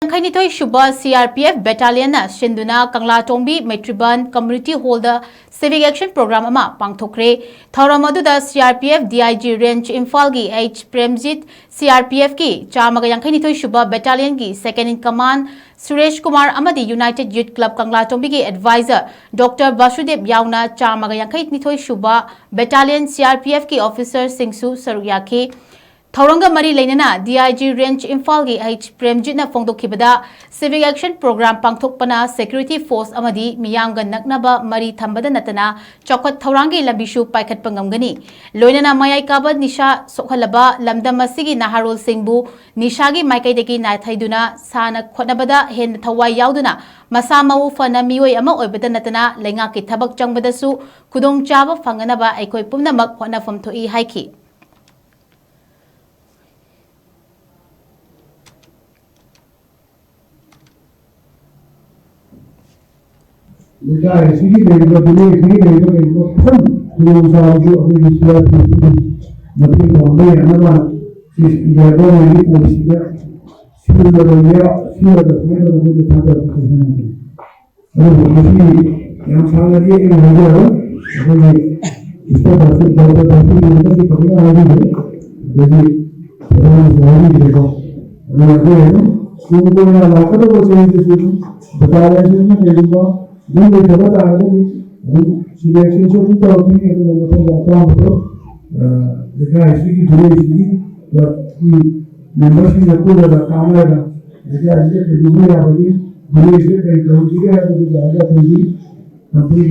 Kainitoi Shuba CRPF Battalion Shinduna Kangla Tongbi Metriban Community Holder Civic Action Program Ama Pangthokre Thauramadu CRPF DIG Range Infalgi H Premjit CRPF ki Chamaga Kainitoi Shuba Battalion ki Second in Command Suresh Kumar Amadi United Youth Club Kangla Tongbi ki Advisor Dr. Basudeb Yauna Chamaga Kainitoi Shuba Battalion CRPF ki Officer Singsu Saruyaki Thauranga Mari Lainana DIG Range Infalgi H Premjitna Fongdokhibada Civic Action Program Pangthokpana Security Force Amadi Miyamga Naknaba Mari Thambada Natana Chokot Thaurangi Labishu Paikat Pangamgani Loinana Mayai Kaba Nisha Sokhalaba Lamdam Masigi Naharul Singbu Nishagi Maikaideki Naithaiduna Sana Khotnabada Hen Thawai Yauduna Masa Mau Fana Miwai Ama Oibada Natana Lengaki Thabak Changbadasu Kudong Chaba Fanganaba Aikoi Pumnamak Khotnafam Thoi Haiki ऐसी ही देखो तुम्हें इतनी देखो देखो हम लोग जो अभी विश्वास मतलब बॉम्बे है ना ज्यादा मेरी कोशिश है शुरू करोगे शुरू करने का मुझे दिखा कर अरे वो यहाँ साल लगे कि हो गया हो ये इसको दस मिनट की पकड़ा आ गई है जैसे बहुत देखो अरे शुरू को मेरा लाकर तो वो चाहिए शुरू बता रहे हैं मैं देखूंगा दिन में जगह आ गई सिलेक्शन से भी तो अपनी एक लोगों से जाता हूँ तो देखा ऐसी की जुड़े इसकी कि मेंबरशिप जब तो ज़्यादा काम रहेगा जैसे आज के जुड़े या बड़ी जुड़े इसके कई करोड़ चीज़ें हैं तो ज़्यादा कहीं कंपनी